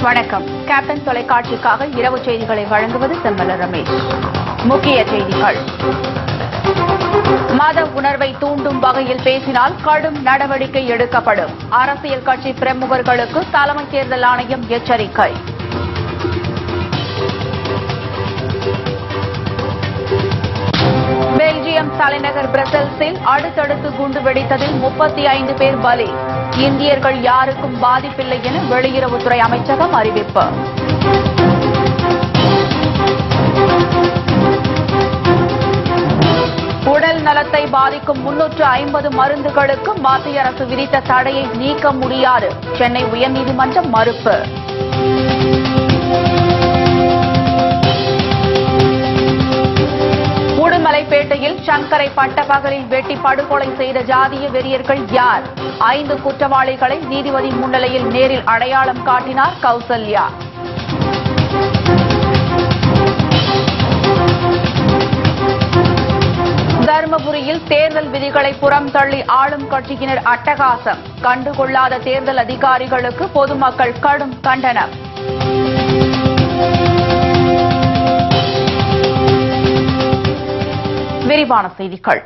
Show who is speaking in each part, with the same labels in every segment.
Speaker 1: வணக்கம். கேப்டன் தொலைக்காட்சிக்காக இரவு செய்திகளை வழங்குவது செம்மல ரமேஷ். முக்கிய செய்திகள். மத உணர்வை தூண்டும் வகையில் பேசினால் கடும் நடவடிக்கை எடுக்கப்படும். அரசியல் கட்சி பிரமுகர்களுக்கு தலைமை தேர்தல் ஆணையம் எச்சரிக்கை. பெல்ஜியம் தலைநகர் பிரசல்ஸில் அடுத்தடுத்து குண்டு வெடித்ததில் 35 பேர் பலி. இந்தியர்கள் யாருக்கும் பாதிப்பில்லை என வெளியுறவுத்துறை அமைச்சகம் அறிவிப்பு. உடல் நலத்தை பாதிக்கும் 350 மருந்துகளுக்கு மத்திய அரசு விதித்த தடையை நீக்க முடியாது. சென்னை உயர்நீதிமன்றம் மறுப்பு. உடுமலைப்பேட்டையில் சங்கரை பட்டப்பகலில் வெட்டி படுகொலை செய்த ஜாதிய வெறியர்கள் யார்? 5 குற்றவாளிகளை நீதிபதி முன்னிலையில் நேரில் அடையாளம் காட்டினார் கௌசல்யா. தருமபுரியில் தேர்தல் விதிகளை புறம் தள்ளி ஆளும் கட்சியினர் அட்டகாசம். கண்டுகொள்ளாத தேர்தல் அதிகாரிகளுக்கு பொதுமக்கள் கடும் கண்டனம். விரிவான செய்திகள்.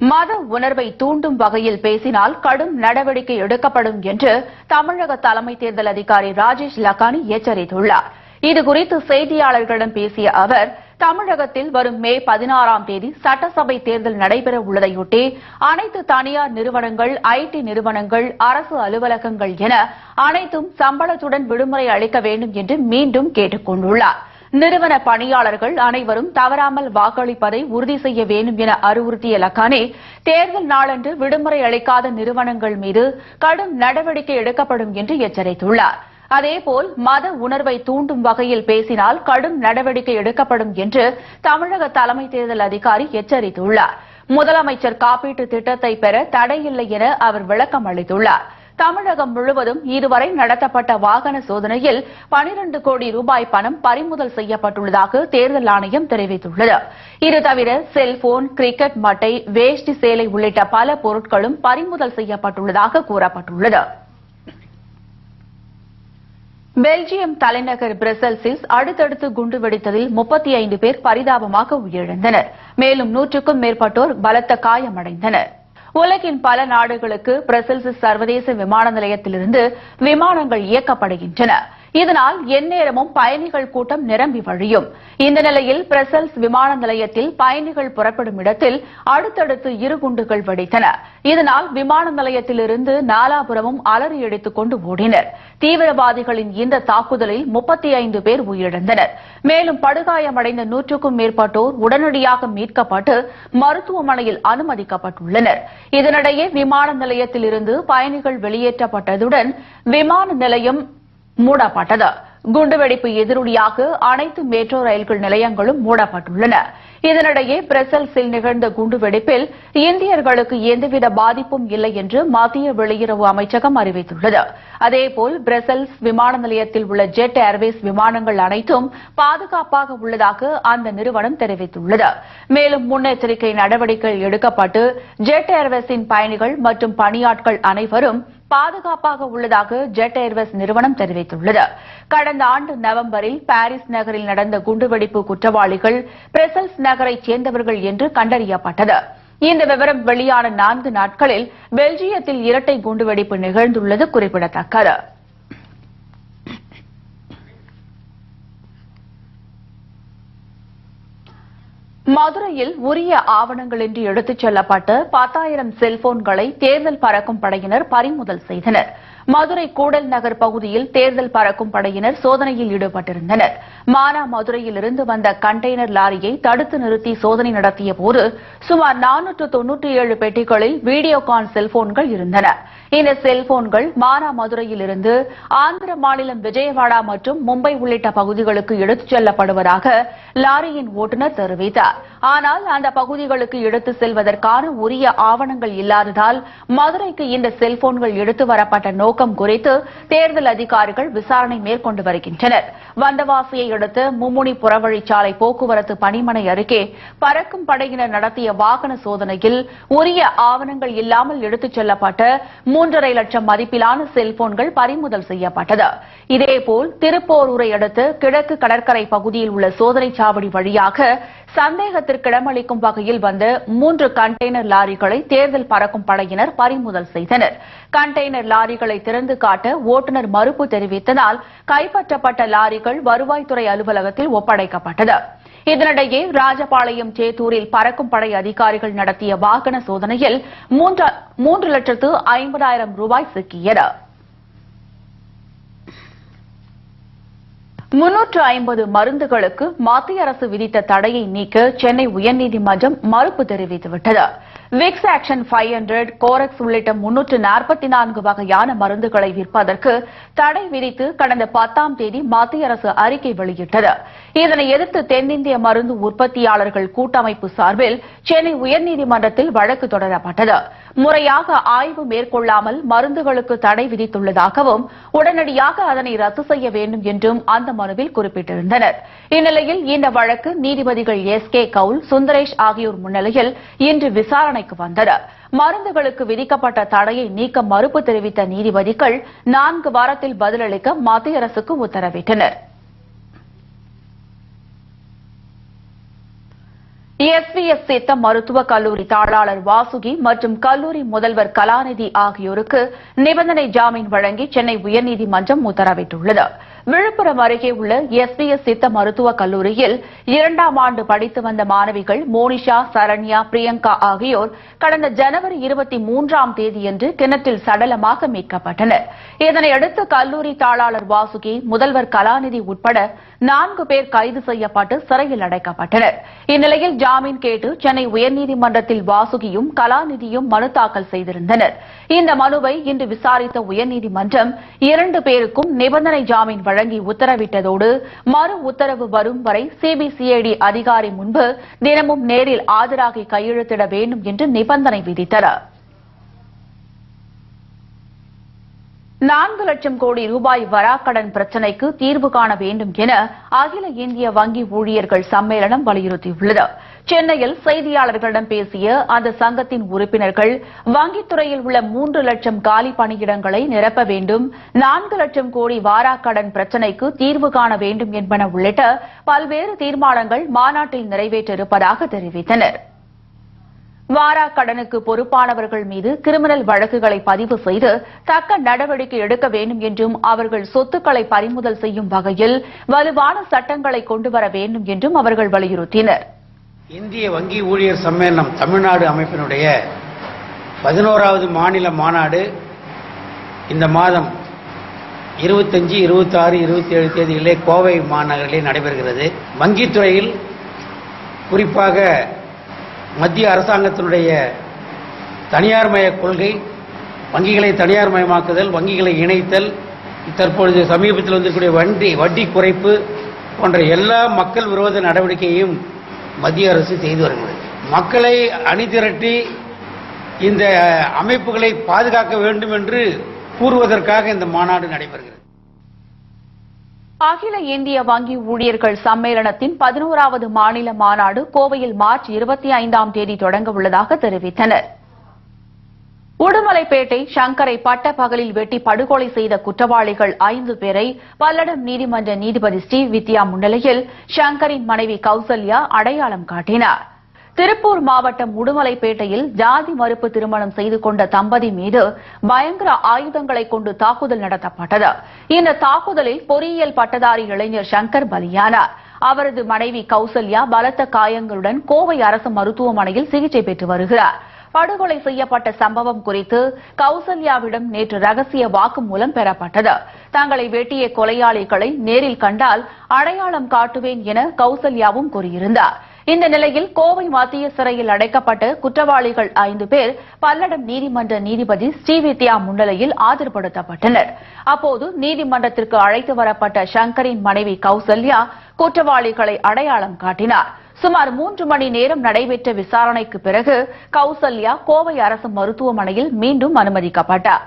Speaker 1: மத உணர்வை தூண்டும் வகையில் பேசினால் கடும் நடவடிக்கை எடுக்கப்படும் என்று தமிழக தலைமை தேர்தல் அதிகாரி ராஜேஷ் லக்கானி எச்சரித்துள்ளார். இதுகுறித்து செய்தியாளர்களிடம் பேசிய அவர், தமிழகத்தில் வரும் மே 16ஆம் தேதி சட்டசபை தேர்தல் நடைபெற உள்ளதையொட்டி அனைத்து தனியார் நிறுவனங்கள், ஐடி நிறுவனங்கள், அரசு அலுவலகங்கள் என அனைத்தும் சம்பளத்துடன் விடுமுறை அளிக்க வேண்டும் என்று மீண்டும் கேட்டுக் கொண்டுள்ளார். நிறுவன பணியாளர்கள் அனைவரும் தவறாமல் வாக்களிப்பதை உறுதி செய்ய வேண்டும் என அறிவுறுத்திய லக்கானி, தேர்தல் நாளன்று விடுமுறை அளிக்காத நிறுவனங்கள் மீது கடும் நடவடிக்கை எடுக்கப்படும் என்று எச்சரித்துள்ளார். அதேபோல் மத உணர்வை தூண்டும் வகையில் பேசினால் கடும் நடவடிக்கை எடுக்கப்படும் என்று தமிழக தலைமை தேர்தல் அதிகாரி எச்சரித்துள்ளார். முதலமைச்சர் காப்பீட்டு திட்டத்தை பெற தடையில்லை என அவர் விளக்கம் அளித்துள்ளார். தமிழகம் முழுவதும் இதுவரை நடத்தப்பட்ட வாகன சோதனையில் 12 கோடி ரூபாய் பணம் பறிமுதல் செய்யப்பட்டுள்ளதாக தேர்தல் ஆணையம் தெரிவித்துள்ளது. இது தவிர செல்போன், கிரிக்கெட் மட்டை, வேஷ்டி சேலை உள்ளிட்ட பல பொருட்களும் பறிமுதல் செய்யப்பட்டுள்ளதாக கூறப்பட்டுள்ளது. பெல்ஜியம் தலைநகர் பிரசல்ஸில் அடுத்தடுத்து குண்டு வெடித்ததில் 35 பேர் பரிதாபமாக உயிரிழந்தனர். மேலும் 100க்கும் மேற்பட்டோர் பலத்த காயமடைந்தனர். உலகின் பல நாடுகளுக்கு பிரசல்ஸ் சர்வதேச விமான நிலையத்திலிருந்து விமானங்கள் இயக்கப்படுகின்றன. இதனால் எந்நேரமும் பயணிகள் கூட்டம் நிரம்பி வழியும். இந்த நிலையில் பிரசல்ஸ் விமான நிலையத்தில் பயணிகள் புறப்படும் இடத்தில் அடுத்தடுத்து 2 குண்டுகள் வெடித்தன. இதனால் விமான நிலையத்திலிருந்து நாலாபுரமும் அலறி அடித்துக் கொண்டு ஓடினர். தீவிரவாதிகளின் இந்த தாக்குதலில் 35 பேர் உயிரிழந்தனர். மேலும் படுகாயமடைந்த 100க்கும் மேற்பட்டோர் உடனடியாக மீட்கப்பட்டு மருத்துவமனையில் அனுமதிக்கப்பட்டுள்ளனர். இதனிடையே விமான நிலையத்திலிருந்து பயணிகள் வெளியேற்றப்பட்டதுடன் விமான நிலையம் மூடப்பட்டது. குண்டுவெடிப்பு எதிரொலியாக அனைத்து மெட்ரோ ரயில்கள் நிலையங்களும் மூடப்பட்டுள்ளன. இதனிடையே பிரசல்ஸில் நிகழ்ந்த குண்டுவெடிப்பில் இந்தியர்களுக்கு எந்தவித பாதிப்பும் இல்லை என்று மத்திய வெளியுறவு அமைச்சகம் அறிவித்துள்ளது. அதேபோல் பிரசல்ஸ் விமான நிலையத்தில் உள்ள ஜெட் ஏர்வேஸ் விமானங்கள் அனைத்தும் பாதுகாப்பாக உள்ளதாக அந்த நிறுவனம் தெரிவித்துள்ளது. மேலும் முன்னெச்சரிக்கை நடவடிக்கை எடுக்கப்பட்டு ஜெட் ஏர்வேஸின் பயணிகள் மற்றும் பணியாட்கள் அனைவரும் பாதுகாப்பாக உள்ளதாக ஜெட் ஏர்வேஸ் நிறுவனம் தெரிவித்துள்ளது. கடந்த ஆண்டு நவம்பரில் பாரிஸ் நகரில் நடந்த குண்டுவெடிப்பு குற்றவாளிகள் பிரசல்ஸ் நகரைச் சேர்ந்தவர்கள் என்று கண்டறியப்பட்டது. இந்த விவரம் வெளியான 4 நாட்களில் பெல்ஜியத்தில் இரட்டை குண்டுவெடிப்பு நிகழ்ந்துள்ளது குறிப்பிடத்தக்கது. மதுரையில் உரிய ஆவணங்களின்றி எடுத்துச் செல்லப்பட்ட 10,000 செல்போன்களை தேர்தல் பறக்கும் படையினர் பறிமுதல் செய்தனர். மதுரை கூடல் நகர் பகுதியில் தேர்தல் பறக்கும் படையினர் சோதனையில் ஈடுபட்டிருந்தனர். மானாமதுரையிலிருந்து வந்த கண்டெய்னர் லாரியை தடுத்து நிறுத்தி சோதனை நடத்திய போது சுமார் 497 பெட்டிகளில் வீடியோகான் செல்போன்கள் இருந்தன. இந்த செல்போன்கள் மானாமதுரையிலிருந்து ஆந்திர மாநிலம் விஜயவாடா மற்றும் மும்பை உள்ளிட்ட பகுதிகளுக்கு எடுத்துச் செல்லப்படுவதாக லாரியின் ஓட்டுநர் தெரிவித்தார். ஆனால் அந்த பகுதிகளுக்கு எடுத்து செல்வதற்கான உரிய ஆவணங்கள் இல்லாததால் மதுரைக்கு இந்த செல்போன்கள் எடுத்து வரப்பட்ட நோக்கம் குறித்து தேர்தல் அதிகாரிகள் விசாரணை மேற்கொண்டு வருகின்றனர். வந்தவாசியை அடுத்த மும்முனி புறவழிச்சாலை போக்குவரத்து பணிமனை அருகே பறக்கும் படையினர் நடத்திய வாகன சோதனையில் உரிய ஆவணங்கள் இல்லாமல் எடுத்துச் செல்லப்பட்ட 3.5 லட்சம் மதிப்பிலான செல்போன்கள் பறிமுதல் செய்யப்பட்டது. இதேபோல் திருப்போரூரை அடுத்து கிழக்கு கடற்கரை பகுதியில் உள்ள சோதனை சாவடி வழியாக சந்தேகத்திற்கிடமளிக்கும் வகையில் வந்த 3 கண்டெய்னர் லாரிகளை தேர்தல் பறக்கும் படையினர் பறிமுதல் செய்தனர். கண்டெய்னர் லாரிகளை திறந்து காட்ட ஓட்டுநர் மறுப்பு தெரிவித்ததால் கைப்பற்றப்பட்ட லாரிகள் வருவாய்த்துறை அலுவலகத்தில் ஒப்படைக்கப்பட்டது. இதனிடையே ராஜபாளையம் சேத்தூரில் பறக்கும் படை அதிகாரிகள் நடத்திய வாகன சோதனையில் 3,50,000 ரூபாய் சிக்கியது. 350 மருந்துகளுக்கு மத்திய அரசு விதித்த தடையை நீக்க சென்னை உயர்நீதிமன்றம் மறுப்பு தெரிவித்துவிட்டது. விக்ஸ் ஆக்ஷன் 500, கோரக்ஸ் உள்ளிட்ட 344 வகையான மருந்துகளை விற்பதற்கு தடை விதித்து கடந்த 10ஆம் தேதி மத்திய அரசு அறிக்கை வெளியிட்டது. இதனை எதிர்த்து தென்னிந்திய மருந்து உற்பத்தியாளர்கள் கூட்டமைப்பு சார்பில் சென்னை உயர்நீதிமன்றத்தில் வழக்கு தொடரப்பட்டது. முறையாக ஆய்வு மேற்கொள்ளாமல் மருந்துகளுக்கு தடை விதித்துள்ளதாகவும் உடனடியாக அதனை ரத்து செய்ய வேண்டும் என்றும் அந்த மனுவில் குறிப்பிட்டிருந்தனர். இந்நிலையில் இந்த வழக்கு நீதிபதிகள் எஸ்.கே. கவுல், சுந்தரேஷ் ஆகியோர் முன்னிலையில் இன்று விசாரணைக்கு வந்தது. மருந்துகளுக்கு விதிக்கப்பட்ட தடையை நீக்க மறுப்பு தெரிவித்த நீதிபதிகள் 4 வாரத்தில் பதிலளிக்க மத்திய அரசுக்கு உத்தரவிட்டனர். எஸ்விஎஸ் சித்த மருத்துவக் கல்லூரி தாளாளர் வாசுகி மற்றும் கல்லூரி முதல்வர் கலாநிதி ஆகியோருக்கு நிபந்தனை ஜாமீன் வழங்கி சென்னை உயர்நீதிமன்றம் உத்தரவிட்டுள்ளது. விழுப்புரம் அருகே உள்ள எஸ்விஎஸ் சித்த மருத்துவக் கல்லூரியில் 2ஆம் ஆண்டு படித்து வந்த மாணவிகள் மோனிஷா, சரண்யா, பிரியங்கா ஆகியோர் கடந்த ஜனவரி 23ஆம் தேதியன்று கிணற்றில் சடலமாக மீட்கப்பட்டனர். இதனையடுத்து கல்லூரி தாளாளர் வாசுகி, முதல்வர் கலாநிதி உட்பட 4 பேர் கைது செய்யப்பட்டு சிறையில் அடைக்கப்பட்டனர். இந்நிலையில் ஜாமீன் கேட்டு சென்னை உயர்நீதிமன்றத்தில் வாசுகியும் கலாநிதியும் மனு தாக்கல் செய்திருந்தனர். இந்த மனுவை இன்று விசாரித்த உயர்நீதிமன்றம் 2 பேருக்கும் நிபந்தனை ஜாமீன் வழங்கி உத்தரவிட்டதோடு மறு உத்தரவு வரும் வரை சிபிசிஐடி அதிகாரி முன்பு தினமும் நேரில் ஆஜராகி கையெழுத்திட வேண்டும் என்று நிபந்தனை விதித்தனர். 4 லட்சம் கோடி ரூபாய் வராக்கடன் பிரச்சினைக்கு தீர்வு காண வேண்டும் என அகில இந்திய வங்கி ஊழியர்கள் சம்மேளனம் வலியுறுத்தியுள்ளது. சென்னையில் செய்தியாளர்களிடம் பேசிய அந்த சங்கத்தின் உறுப்பினர்கள் வங்கித்துறையில் உள்ள 3 லட்சம் காலி பணியிடங்களை நிரப்ப வேண்டும், 4 லட்சம் கோடி வாராக்கடன் பிரச்சினைக்கு தீர்வு காண வேண்டும் என்பன உள்ளிட்ட பல்வேறு தீர்மானங்கள் மாநாட்டில் நிறைவேற்றிருப்பதாக தெரிவித்தனர். வாராக்கடனுக்கு பொறுப்பானவர்கள் மீது கிரிமினல் வழக்குகளை பதிவு செய்து தக்க நடவடிக்கை எடுக்க வேண்டும் என்றும் அவர்கள் சொத்துக்களை பறிமுதல் செய்யும் வகையில் வலுவான சட்டங்களை கொண்டுவர வேண்டும் என்றும் அவர்கள் வலியுறுத்தினர்.
Speaker 2: இந்திய வங்கி ஊழியர் சம்மேளனம் தமிழ்நாடு அமைப்பினுடைய 11வது மாநில மாநாடு இந்த மாதம் 25, 26, 27 தேதிகளிலே கோவை மாநகரிலே நடைபெறுகிறது. வங்கித்துறையில் குறிப்பாக மத்திய அரசாங்கத்தினுடைய தனியார்மய கொள்கை, வங்கிகளை தனியார்மயமாக்குதல், வங்கிகளை இணைத்தல், தற்பொழுது சமீபத்தில் வந்திருக்கக்கூடிய வட்டி குறைப்பு போன்ற எல்லா மக்கள் விரோத நடவடிக்கையையும் மத்திய அரசு செய்து வருகிறது. மக்களை அணிதிரட்டி இந்த அமைப்புகளை பாதுகாக்க வேண்டும் என்று கூறுவதற்காக இந்த மாநாடு நடைபெறுகிறது.
Speaker 1: அகில இந்திய வங்கி ஊழியர்கள் சம்மேளனத்தின் 11வது மாநில மாநாடு கோவையில் மார்ச் 25ஆம் தேதி தொடங்க உள்ளதாக தெரிவித்தனர். உடுமலைப்பேட்டை சங்கரை பட்டப்பகலில் வெட்டி படுகொலை செய்த குற்றவாளிகள் 5 பேரை பல்லடம் நீதிமன்ற நீதிபதி ஸ்ரீவித்யா முன்னிலையில் சங்கரின் மனைவி கௌசல்யா அடையாளம் காட்டினார். திருப்பூர் மாவட்டம் உடுமலைப்பேட்டையில் ஜாதி மறுப்பு திருமணம் செய்து கொண்ட தம்பதி மீது பயங்கர ஆயுதங்களை கொண்டு தாக்குதல் நடத்தப்பட்டது. இந்த தாக்குதலில் பொறியியல் பட்டதாரி இளைஞர் சங்கர் பலியானார். அவரது மனைவி கௌசல்யா பலத்த காயங்களுடன் கோவை அரசு மருத்துவமனையில் சிகிச்சை பெற்று வருகிறார். படுகொலை செய்யப்பட்ட சம்பவம் குறித்து கௌசல்யாவிடம் நேற்று ரகசிய வாக்குமூலம் பெறப்பட்டது. தங்களை வெட்டிய கொலையாளிகளை நேரில் கண்டால் அடையாளம் காட்டுவேன் என கௌசல்யாவும் கூறியிருந்தார். இந்த நிலையில் கோவை மத்திய சிறையில் அடைக்கப்பட்ட குற்றவாளிகள் 5 பேர் பல்லடம் நீதிமன்ற நீதிபதி ஸ்ரீவித்யா முன்னிலையில் ஆஜர்படுத்தப்பட்டனர். அப்போது நீதிமன்றத்திற்கு அழைத்து வரப்பட்ட சங்கரின் மனைவி கௌசல்யா குற்றவாளிகளை அடையாளம் காட்டினார். சுமார் 3 மணி நேரம் நடைபெற்ற விசாரணைக்கு பிறகு கௌசல்யா கோவை அரசு மருத்துவமனையில் மீண்டும் அனுமதிக்கப்பட்டார்.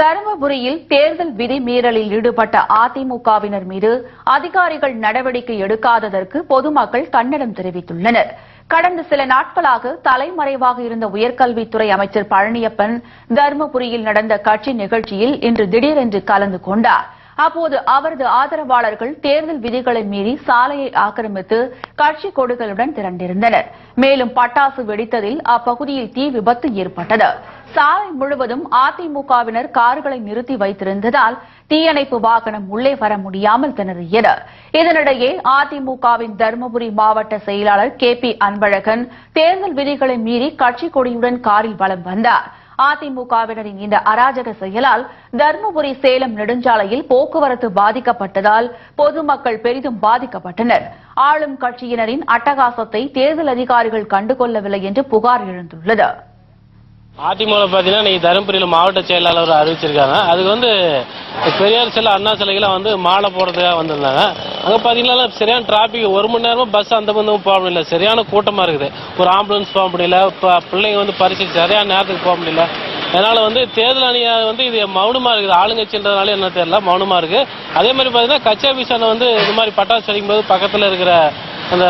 Speaker 1: தருமபுரியில் தேர்தல் விதிமீறலில் ஈடுபட்ட அதிமுகவினர் மீது அதிகாரிகள் நடவடிக்கை எடுக்காததற்கு பொதுமக்கள் கண்டனம் தெரிவித்துள்ளனர். கடந்த சில நாட்களாக தலைமறைவாக இருந்த உயர்கல்வித்துறை அமைச்சர் பழனியப்பன் தருமபுரியில் நடந்த கட்சி நிகழ்ச்சியில் இன்று திடீரென்று கலந்து கொண்டார். அப்போது அவரது ஆதரவாளர்கள் தேர்தல் விதிகளை மீறி சாலையை ஆக்கிரமித்து கட்சி கொடிகளுடன் திரண்டிருந்தனர். மேலும் பட்டாசு வெடித்ததில் அப்பகுதியில் தீ விபத்து ஏற்பட்டது. சாலை முழுவதும் அதிமுகவினர் கார்களை நிறுத்தி வைத்திருந்ததால் தீயணைப்பு வாகனம் உள்ளே வர முடியாமல் திணறியது. இதனிடையே அதிமுகவின் தருமபுரி மாவட்ட செயலாளர் KP அன்பழகன் தேர்தல் விதிகளை மீறி கட்சி கொடியுடன் காரில் வலம் வந்தார். அதிமுகவினரின் இந்த அராஜக செயலால் தருமபுரி சேலம் நெடுஞ்சாலையில் போக்குவரத்து பாதிக்கப்பட்டதால் பொதுமக்கள் பெரிதும் பாதிக்கப்பட்டனர். ஆளும் கட்சியினரின் அட்டகாசத்தை தேர்தல் அதிகாரிகள் கண்டுகொள்ளவில்லை என்று புகார் எழுந்துள்ளது.
Speaker 3: அதிமுக பார்த்தீங்கன்னா இன்னைக்கு தருமபுரியில் மாவட்ட செயலாளர் அறிவிச்சிருக்காங்க. அதுக்கு பெரியார் சிலை, அண்ணா சிலைகளாம் மாலை போடுறதுக்காக வந்திருந்தாங்க. அங்கே பார்த்தீங்கன்னா சரியான டிராபிக், 1 மணி நேரமா பஸ் அந்த பந்தமும் போக முடியல. சரியான கூட்டமா இருக்குது. ஒரு ஆம்புலன்ஸ் போக முடியல, பிள்ளைங்க பரிசு சரியான நேரத்துக்கு போக முடியல. அதனால தேர்தல் அணியா இது மௌனமா இருக்குது. ஆளுங்கட்சின்றதுனால என்ன தெரியல, மௌனமா இருக்கு. அதே மாதிரி பார்த்தீங்கன்னா கட்சி ஆபீஸான இது மாதிரி பட்டாசு வெடிக்கும் போது பக்கத்தில் இருக்கிற அந்த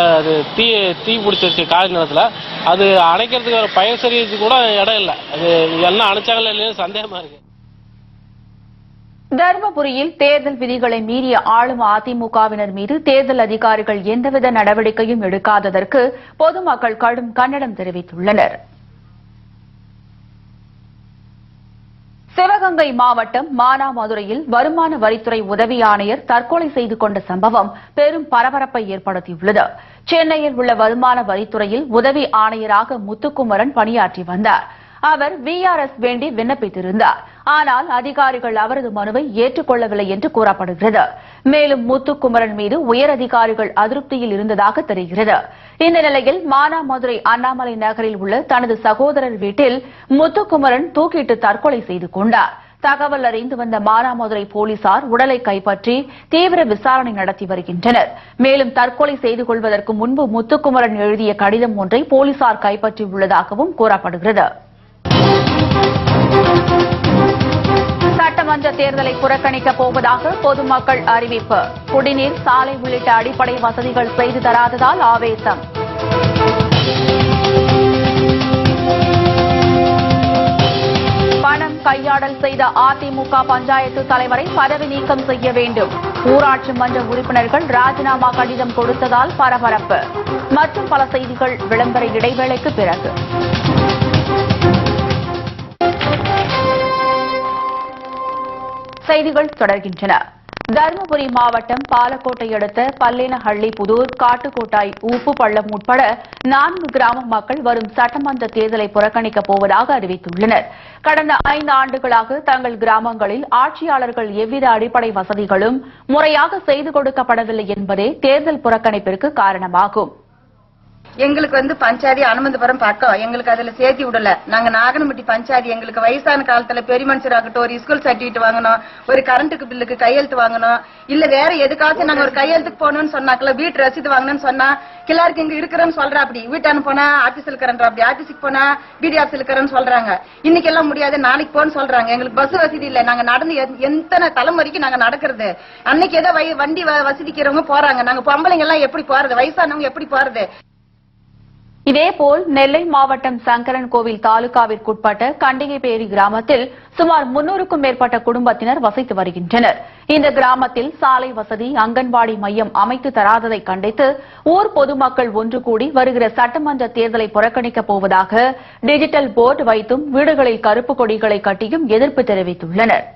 Speaker 3: தீ பிடிச்சிருச்சு காலை நேரத்தில். அது அணைக்கிறதுக்கு ஒரு பயன் சரியத்துக்கு கூட இடம் இல்லை. அது எல்லாம் அணைச்சாங்களா இல்லைன்னு சந்தேகமா இருக்கு.
Speaker 1: தருமபுரியில் தேர்தல் விதிகளை மீறிய ஆளும் அதிமுகவினர் மீது தேர்தல் அதிகாரிகள் எந்தவித நடவடிக்கையும் எடுக்காததற்கு பொதுமக்கள் கடும் கண்டனம் தெரிவித்துள்ளனர். சிவகங்கை மாவட்டம் மானாமதுரையில் வருமான வரித்துறை உதவி ஆணையர் தற்கொலை செய்து கொண்ட சம்பவம் பெரும் பரபரப்பை ஏற்படுத்தியுள்ளது. சென்னையில் உள்ள வருமான வரித்துறையில் உதவி ஆணையராக முத்துக்குமரன் பணியாற்றி வந்தார். அவர் VRS வேண்டி விண்ணப்பித்திருந்தார். ஆனால் அதிகாரிகள் அவரது மனுவை ஏற்றுக்கொள்ளவில்லை என்று கூறப்படுகிறது. மேலும் முத்துக்குமரன் மீது உயர் அதிகாரிகள் அதிருப்தியில் இருந்ததாக தெரிகிறது. இந்த நிலையில் மானாமதுரை அண்ணாமலை நகரில் உள்ள தனது சகோதரர் வீட்டில் முத்துக்குமரன் தூக்கிட்டு தற்கொலை செய்து கொண்டார். தகவல் அறிந்து வந்த மானாமதுரை போலீசார் உடலை கைப்பற்றி தீவிர விசாரணை நடத்தி வருகின்றனர். மேலும் தற்கொலை செய்து கொள்வதற்கு முன்பு முத்துக்குமரன் எழுதிய கடிதம் ஒன்றை போலீசார் கைப்பற்றியுள்ளதாகவும் கூறப்படுகிறது. சட்டமன்ற தேர்தலை புறக்கணிக்கப் போவதாக பொதுமக்கள் அறிவிப்பு. குடிநீர், சாலை உள்ளிட்ட அடிப்படை வசதிகள் செய்து தராததால் ஆவேசம். பணம் கையாடல் செய்த அதிமுக பஞ்சாயத்து தலைவரை பதவி நீக்கம் செய்ய வேண்டும். ஊராட்சி மன்ற உறுப்பினர்கள் ராஜினாமா கடிதம் கொடுத்ததால் பரபரப்பு. மற்றும் பல செய்திகள் விளம்பர இடைவேளைக்கு பிறகு. செய்திகள் தொடர்கின்றன. தருமபுரி மாவட்டம் பாலக்கோட்டை அடுத்த பல்லேனஹள்ளி புதூர், காட்டுக்கோட்டாய், ஊப்பு பள்ளம் உட்பட 4 கிராம மக்கள் வரும் சட்டமன்ற தேர்தலை புறக்கணிக்கப் போவதாக அறிவித்துள்ளனர். கடந்த 5 ஆண்டுகளாக தங்கள் கிராமங்களில் ஆட்சியாளர்கள் எவ்வித அடிப்படை வசதிகளும் முறையாக செய்து கொடுக்கப்படவில்லை என்பதே தேர்தல் புறக்கணிப்பிற்கு காரணமாகும்.
Speaker 4: எங்களுக்கு பஞ்சாயத்து அனுமந்தபுரம் பக்கம், எங்களுக்கு அதுல சேர்த்தி விடல. நாங்க நாகனம்பட்டி பஞ்சாயத்து, எங்களுக்கு வயசான காலத்துல பெரிய மனுஷராகட்டும் ஒரு ஸ்கூல் சர்டிபிகேட் வாங்கணும், ஒரு கரண்ட்டுக்கு பில்லுக்கு கையெழுத்து வாங்கணும், இல்ல வேற எதுக்காச்சும் நாங்க ஒரு கையெழுத்துக்கு போகணும்னு சொன்னாக்கல, வீட்டு ரசீது வாங்கணும்னு சொன்னா கிளாருக்கு இங்க இருக்கிறேன்னு சொல்றா. அப்படி வீட்டானு போனா ஆபீஸ் இருக்கிறேன், அப்படி ஆபீஸுக்கு போனா பிடி ஆபீஸ் இருக்கிறேன்னு சொல்றாங்க. இன்னைக்கு எல்லாம் முடியாது, நாளைக்கு போன்னு சொல்றாங்க. எங்களுக்கு பஸ் வசதி இல்ல. நாங்க நடந்து எத்தனை தலைமுறைக்கு நாங்க நடக்கிறது. அன்னைக்கு ஏதோ வண்டி வசதிக்கிறவங்க போறாங்க. நாங்க பொம்பளைங்க எல்லாம் எப்படி போறது, வயசானவங்க எப்படி போறது?
Speaker 1: இதேபோல் நெல்லை மாவட்டம் சங்கரன் கோவில் தாலுகாவிற்குட்பட்ட கண்டிகைப்பேரி கிராமத்தில் சுமார் 300க்கும் மேற்பட்ட குடும்பத்தினர் வசித்து வருகின்றனர். இந்த கிராமத்தில் சாலை வசதி, அங்கன்வாடி மையம் அமைத்து தராததை கண்டித்து ஊர் பொதுமக்கள் ஒன்று கூடி வருகிற சட்டமன்ற தேர்தலை புறக்கணிக்கப் போவதாக டிஜிட்டல் போர்டு வைத்தும் வீடுகளில் கருப்பு கொடிகளை கட்டியும் எதிர்ப்பு தெரிவித்துள்ளனர்.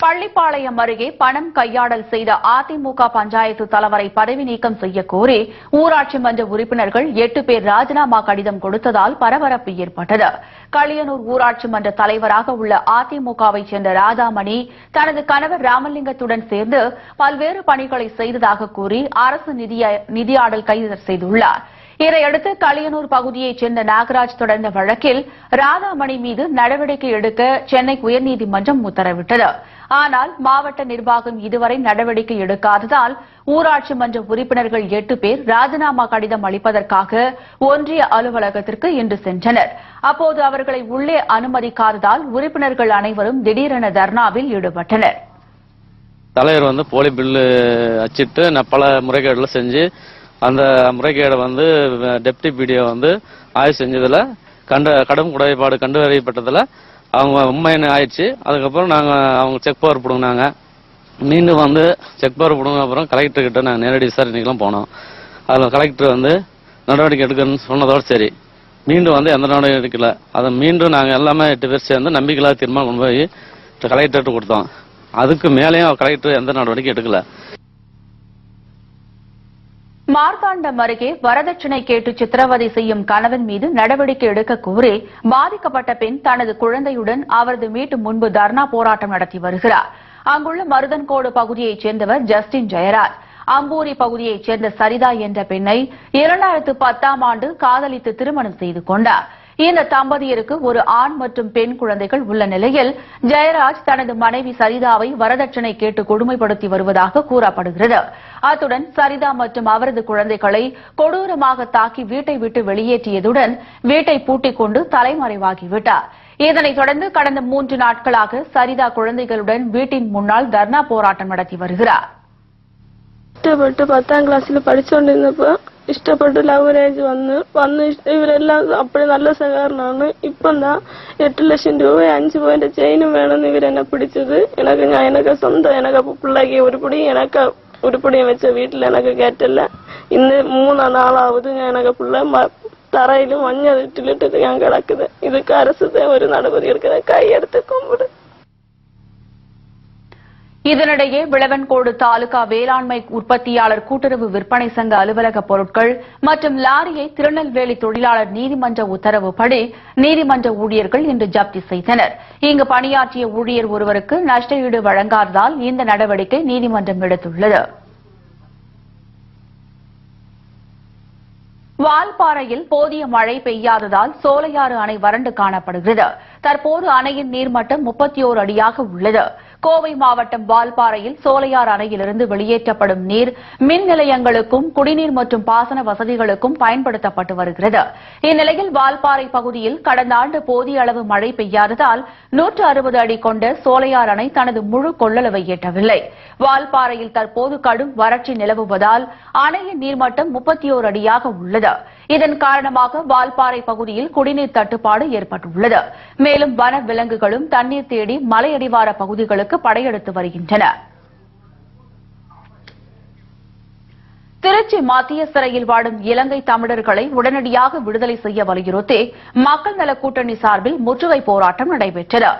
Speaker 1: பள்ளிப்பாளையம் அருகே பணம் கையாடல் செய்த அதிமுக பஞ்சாயத்து தலைவரை பதவி நீக்கம் செய்ய கோரி ஊராட்சி மன்ற உறுப்பினர்கள் 8 பேர் ராஜினாமா கடிதம் கொடுத்ததால் பரபரப்பு ஏற்பட்டது. களியனூர் ஊராட்சி மன்ற தலைவராக உள்ள அதிமுகவை சேர்ந்த ராதாமணி தனது கணவர் ராமலிங்கத்துடன் சேர்ந்து பல்வேறு பணிகளை செய்ததாக கூறி அரசு நிதியாடல் கைது செய்துள்ளார். இதையடுத்து களியனூர் பகுதியைச் சேர்ந்த நாகராஜ் தொடர்ந்த வழக்கில் ராதாமணி மீது நடவடிக்கை எடுக்க சென்னை உயர்நீதிமன்றம் உத்தரவிட்டது. ஆனால் மாவட்ட நிர்வாகம் இதுவரை நடவடிக்கை எடுக்காததால் ஊராட்சி மன்ற உறுப்பினர்கள் 8 பேர் ராஜினாமா கடிதம் அளிப்பதற்காக ஒன்றிய அலுவலகத்திற்கு இன்று சென்றனர். அப்போது அவர்களை உள்ளே அனுமதிக்காததால் உறுப்பினர்கள் அனைவரும் திடீரென தர்ணாவில் ஈடுபட்டனர்.
Speaker 5: தலைவர் போலி பில்லு அச்சிட்டு பல முறைகேடுல செஞ்சு அந்த முறைகேடை டெப்டி பிடிஓ ஆய்வு செஞ்சதுல கடும் குறைபாடு கண்டறியப்பட்டதுல அவங்க உண்மைன்னு ஆயிடுச்சு. அதுக்கப்புறம் நாங்க அவங்க செக் பவர் பிடுங்கினாங்க. மீண்டும் செக் பவர் பிடுங்க அப்புறம் கலெக்டர் கிட்ட நாங்கள் நேரடி விசாரணைக்கெல்லாம் போனோம். அதில் கலெக்டர் நடவடிக்கை எடுக்கணும்னு சொன்னதோடு சரி, மீண்டும் எந்த நடவடிக்கை எடுக்கல. அதை மீண்டும் நாங்கள் எல்லாமே 8 பேர் சேர்ந்து நம்பிக்கையில்லா தீர்மானம் கொண்டு போய் கலெக்டர்கிட்ட கொடுத்தோம். அதுக்கு மேலேயும் கலெக்டர் எந்த நடவடிக்கை எடுக்கல.
Speaker 1: மார்த்தாண்டம் அருகே வரதட்சணை கேட்டு சித்திரவதை செய்யும் கணவன் மீது நடவடிக்கை எடுக்க கோரி பாதிக்கப்பட்ட பெண் தனது குழந்தையுடன் அவரது வீட்டு முன்பு தர்ணா போராட்டம் நடத்தி வருகிறார். அங்குள்ள மருதன்கோடு பகுதியைச் சேர்ந்தவர் ஜஸ்டின் ஜெயராஜ் அம்பூரி பகுதியைச் சேர்ந்த சரிதா என்ற பெண்ணை 2010ஆம் ஆண்டு காதலித்து திருமணம் செய்து கொண்டார். இந்த தம்பதியருக்கு ஒரு ஆண் மற்றும் பெண் குழந்தைகள் உள்ள நிலையில் ஜெயராஜ் தனது மனைவி சரிதாவை வரதட்சணை கேட்டு கொடுமைப்படுத்தி வருவதாக கூறப்படுகிறது. அத்துடன் சரிதா மற்றும் அவரது குழந்தைகளை கொடூரமாக தாக்கி வீட்டை விட்டு வெளியேற்றியதுடன் வீட்டை பூட்டிக் கொண்டு தலைமறைவாகிவிட்டார். இதனைத் தொடர்ந்து கடந்த 3 நாட்களாக சரிதா குழந்தைகளுடன் வீட்டின் முன்னால் தர்ணா போராட்டம் நடத்தி வருகிறார்.
Speaker 6: இஷ்டப்பட்டு 10ஆம் கிளாஸ்ல படிச்சோண்டிருந்தப்போ இஷ்டப்பட்டு லவ் மேரேஜ் வந்து இவரெல்லாம் அப்படி நல்ல சகார். நான் இப்பதான் 8 லட்சம் ரூபாய் 5 பவுன் செயினும் வேணும்னு இவர் என்ன பிடிச்சது. எனக்கு சொந்தம், எனக்கு பிள்ளைக்கு உருப்படியும் வச்ச வீட்டுல எனக்கு கேட்டல. இந்த 3 நாளாவது எனக்கு பிள்ளை தரையிலும் மஞ்சள் இட்டு கிடக்குது. இதுக்கு அரசு ஒரு நடவடிக்கை எடுக்கிற கையெடுத்து கும்பிடு.
Speaker 1: இதனிடையே விளவன்கோடு தாலுகா வேளாண்மை உற்பத்தியாளர் கூட்டுறவு விற்பனை சங்க அலுவலக பொருட்கள் மற்றும் லாரியை திருநெல்வேலி தொழிலாளர் நீதிமன்ற உத்தரவுப்படி நீதிமன்ற ஊழியர்கள் இன்று ஜப்தி செய்தனர். இங்கு பணியாற்றிய ஊழியர் ஒருவருக்கு நஷ்ட ஈடு வழங்காததால் இந்த நடவடிக்கை நீதிமன்றம் எடுத்துள்ளது. வால்பாறையில் போதிய மழை பெய்யாததால் சோலையாறு அணை வறண்டு காணப்படுகிறது. தற்போது அணையின் நீர்மட்டம் 31 அடியாக உள்ளது. கோவை மாவட்டம் வால்பாறையில் சோலையார் அணையிலிருந்து வெளியேற்றப்படும் நீர் மின் நிலையங்களுக்கும் குடிநீர் மற்றும் பாசன வசதிகளுக்கும் பயன்படுத்தப்பட்டு வருகிறது. இந்நிலையில் வால்பாறை பகுதியில் கடந்த ஆண்டு போதிய அளவு மழை பெய்யாததால் 160 அடி கொண்ட சோலையார் அணை தனது முழு கொள்ளளவை எட்டவில்லை. வால்பாறையில் தற்போது கடும் வறட்சி நிலவுவதால் அணையின் நீர்மட்டம் 31 அடியாக உள்ளது. இதன் காரணமாக வால்பாறை பகுதியில் குடிநீர் தட்டுப்பாடு ஏற்பட்டுள்ளது. மேலும் வன விலங்குகளும் தண்ணீர் தேடி மலையடிவார பகுதிகளுக்கு படையெடுத்து வருகின்றன. திருச்சி மத்திய சிறையில் வாடும் இலங்கை தமிழர்களை உடனடியாக விடுதலை செய்ய வலியுறுத்தி மக்கள் நல கூட்டணி சார்பில் முற்றுகை போராட்டம் நடைபெற்றது.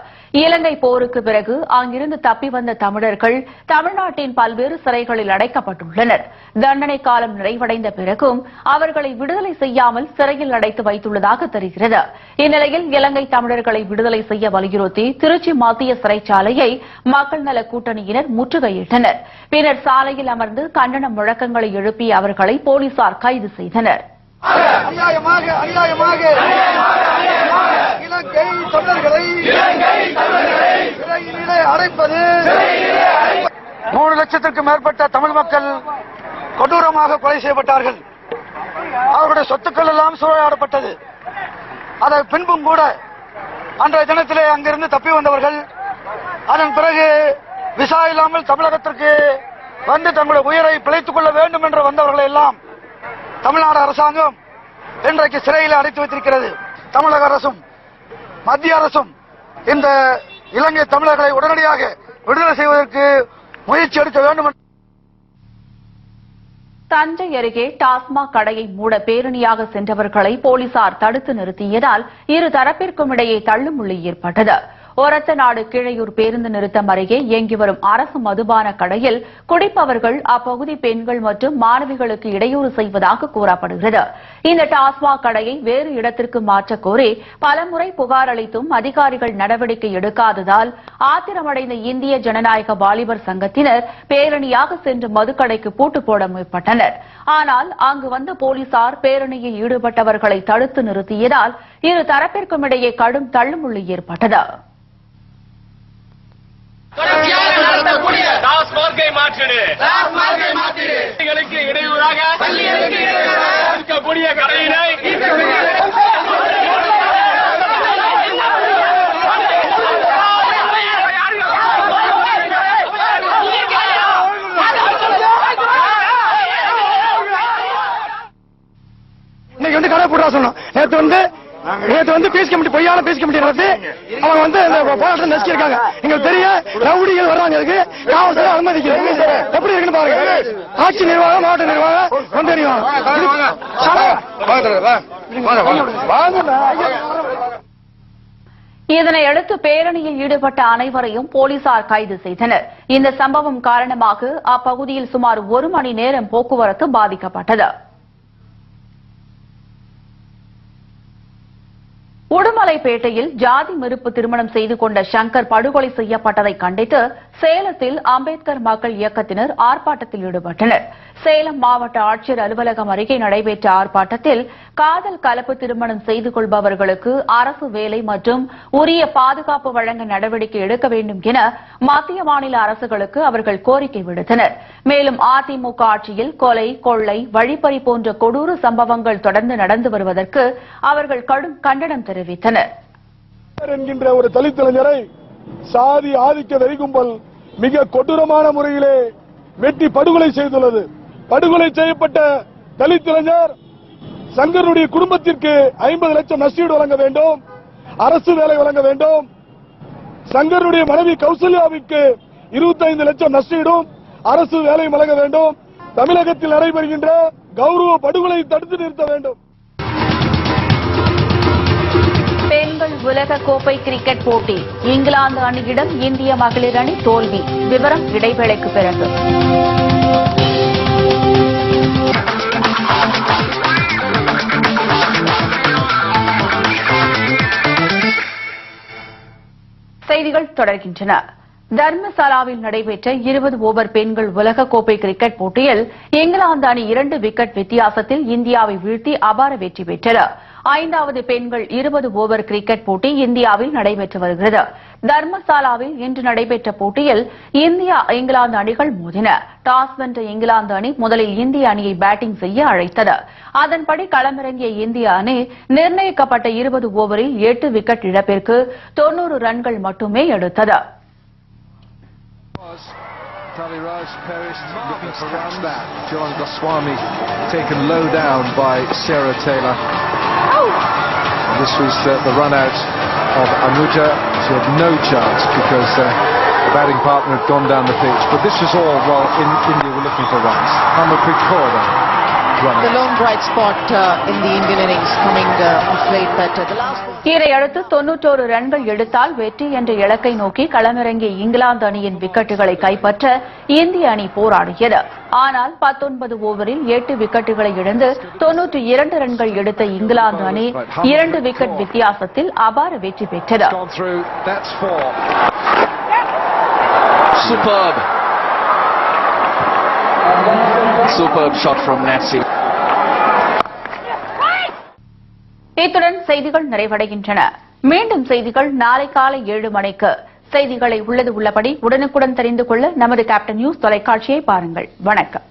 Speaker 1: இலங்கை போருக்கு பிறகு அங்கிருந்து தப்பி வந்த தமிழர்கள் தமிழ்நாட்டின் பல்வேறு சிறைகளில் அடைக்கப்பட்டுள்ளனர். தண்டனை காலம் நிறைவடைந்த பிறகும் அவர்களை விடுதலை செய்யாமல் சிறையில் அடைத்து வைத்துள்ளதாக தெரிகிறது. இந்நிலையில் இலங்கை தமிழர்களை விடுதலை செய்ய வலியுறுத்தி திருச்சி மத்திய சிறைச்சாலையை மக்கள் நல கூட்டணியினர் முற்றுகையிட்டனர். பின்னர் சாலையில் அமர்ந்து கண்டன முழக்கங்களை எழுப்பிய அவர்களை போலீசார் கைது செய்தனர்.
Speaker 7: இலங்கை தமிழர்களை சிறையிலே அடைப்பது 3 லட்சத்திற்கும் மேற்பட்ட தமிழ் மக்கள் கொடூரமாக கொலை செய்யப்பட்டார்கள். அவர்களுடைய சொத்துக்கள் எல்லாம் சூறையாடப்பட்டது. அதை பின்பும் கூட அன்றைய தினத்திலே அங்கிருந்து தப்பி வந்தவர்கள் அதன் பிறகு விசா இல்லாமல் தமிழகத்திற்கு வந்து தங்களுடைய உயிரை பிழைத்துக் கொள்ள வேண்டும் என்று வந்தவர்களை எல்லாம் தமிழ்நாடு அரசாங்கம் இன்றைக்கு சிறையில் அடைத்து வைத்திருக்கிறது. தமிழக அரசும் மத்திய அரசும் இந்த இலங்கை தமிழர்களை உடனடியாக விடுதலை செய்வதற்கு முயற்சி எடுக்க வேண்டும்.
Speaker 1: தஞ்சை அருகே டாஸ்மாக் கடையை மூட பேரணியாக சென்றவர்களை போலீசார் தடுத்து நிறுத்தியதால் இரு தரப்பிற்கும் இடையே தள்ளுமுள்ளி ஏற்பட்டது. ஒரத்தநாடு கீழையூர் பேருந்து நிறுத்தம் அருகே இயங்கி வரும் அரசு மதுபான கடையில் குடிப்பவர்கள் அப்பகுதி பெண்கள் மற்றும் மாணவிகளுக்கு இடையூறு செய்வதாக கூறப்படுகிறது. இந்த டாஸ்மாக் கடையை வேறு இடத்திற்கு மாற்றக் கோரி பலமுறை புகார் அளித்தும் அதிகாரிகள் நடவடிக்கை எடுக்காததால் ஆத்திரமடைந்த இந்திய ஜனநாயக வாலிபர் சங்கத்தினர் பேரணியாக சென்று மதுக்கடைக்கு பூட்டு போட முற்பட்டனர். ஆனால் அங்கு வந்த போலீசார் பேரணியில் ஈடுபட்டவர்களை தடுத்து நிறுத்தியதால் இரு தரப்பிற்கும் இடையே கடும் தள்ளுமுள்ளு ஏற்பட்டது.
Speaker 8: இடையூறாக கடையினை
Speaker 7: இன்னைக்கு வந்து கடை போட்டா சொன்னோம். நேற்று வந்து பீஸ் கமிட்டி பொய்யான பீஸ் கமிட்டி நடத்தி அவங்க வந்து இந்த போராட்டத்தை நசுக்கிருக்காங்க. எங்களுக்கு தெரியும் ரவுடிகள் வர்றாங்க. அதுக்கு காவல்துறை அனுமதிக்கிறது எப்படி இருக்குன்னு பாருங்க. ஆட்சி நிர்வாகம், மாவட்ட நிர்வாகம், கொண்டு
Speaker 1: இதனையடுத்து பேரணியில் ஈடுபட்ட அனைவரையும் போலீசார் கைது செய்தனர். இந்த சம்பவம் காரணமாக அப்பகுதியில் சுமார் 1 மணி நேரம் போக்குவரத்து பாதிக்கப்பட்டது. உடுமலைப்பேட்டையில் ஜாதி மறுப்பு திருமணம் செய்து கொண்ட சங்கர் படுகொலை செய்யப்பட்டதை கண்டித்து சேலத்தில் அம்பேத்கர் மக்கள் இயக்கத்தினர் ஆர்ப்பாட்டத்தில் ஈடுபட்டனர். சேலம் மாவட்ட ஆட்சியர் அலுவலகம் அருகே நடைபெற்ற ஆர்ப்பாட்டத்தில் காதல் கலப்பு திருமணம் செய்து கொள்பவர்களுக்கு அரசு வேலை மற்றும் உரிய பாதுகாப்பு வழங்க நடவடிக்கை எடுக்க வேண்டும் என மத்திய மாநில அரசுகளுக்கு அவர்கள் கோரிக்கை விடுத்தனர். மேலும் அதிமுக ஆட்சியில் கொலை, கொள்ளை, வழிப்பறி போன்ற கொடூர சம்பவங்கள் தொடர்ந்து நடந்து வருவதற்கு அவர்கள் கடும் கண்டனம் தெரிவித்தனர்.
Speaker 9: என்கின்ற ஒரு தலித் இளைஞரை சாதி ஆதிக்க வெறிகும்பல் மிக கொடூரமான முறையிலே வெட்டி படுகொலை செய்துள்ளது. படுகொலை செய்யப்பட்ட தலித் இளைஞர் சங்கருடைய குடும்பத்திற்கு 50 லட்சம் நஷ்டஈடு வழங்க வேண்டும், அரசு வேலை வழங்க வேண்டும். சங்கருடைய மனைவி கௌசல்யாவிற்கு 25 லட்சம் நஷ்டஈடும் அரசு வேலை வழங்க வேண்டும். தமிழகத்தில் நடைபெறுகின்ற கௌரவ படுகொலை தடுத்து நிறுத்த வேண்டும்.
Speaker 1: பெண்கள் உலக கோப்பை கிரிக்கெட் போட்டி இங்கிலாந்து அணியிடம் இந்திய மகளிர் அணி தோல்வி. விவரம் இடைவேளைக்கு பிறகு. செய்திகள் தொடர்கின்றன. தர்மசாலாவில் நடைபெற்ற 20 ஓவர் பெண்கள் உலக கோப்பை கிரிக்கெட் போட்டியில் இங்கிலாந்து அணி 2 விக்கெட் வித்தியாசத்தில் இந்தியாவை வீழ்த்தி அபார வெற்றி பெற்றது. 5வது பெண்கள் 20 ஓவர் கிரிக்கெட் போட்டி இந்தியாவில் நடைபெற்று வருகிறது. தர்மசாலாவில் இன்று நடைபெற்ற போட்டியில் இந்தியா, இங்கிலாந்து அணிகள் மோதின. டாஸ் வென்ற இங்கிலாந்து அணி முதலில் இந்திய அணியை பேட்டிங் செய்ய அழைத்தது. அதன்படி களமிறங்கிய இந்திய அணி நிர்ணயிக்கப்பட்ட 20 ஓவரில் 8 விக்கெட் இழப்பிற்கு 90 ரன்கள் மட்டுமே எடுத்தது.
Speaker 10: Taliraj perished looking to catch that. John Goswami taken low down by Sarah Taylor. And this was the run out of Anuja. She had no chance because the batting partner had gone down the pitch. But this was all while India were looking for runs. Harmanpreet Kaur
Speaker 11: the lone bright spot in the Indian innings coming off late, but the last.
Speaker 1: இதையடுத்து 91 ரன்கள் எடுத்தால் வெற்றி என்ற இலக்கை நோக்கி களமிறங்கிய இங்கிலாந்து அணியின் விக்கெட்டுகளை கைப்பற்ற இந்திய அணி போராடியது. ஆனால் 19 ஓவரில் 8 விக்கெட்டுகளை இழந்து 92 ரன்கள் எடுத்த இங்கிலாந்து அணி 2 விக்கெட் வித்தியாசத்தில் அபார வெற்றி பெற்றது.
Speaker 12: Superb shot from Nancy.
Speaker 1: இத்துடன் செய்திகள் நிறைவடைகின்றன. மீண்டும் செய்திகள் நாளை காலை 7 மணிக்கு. செய்திகளை உள்ளது உள்ளபடி உடனுக்குடன் தெரிந்து கொள்ள நமது கேப்டன் நியூஸ் தொலைக்காட்சியை பாருங்கள். வணக்கம்.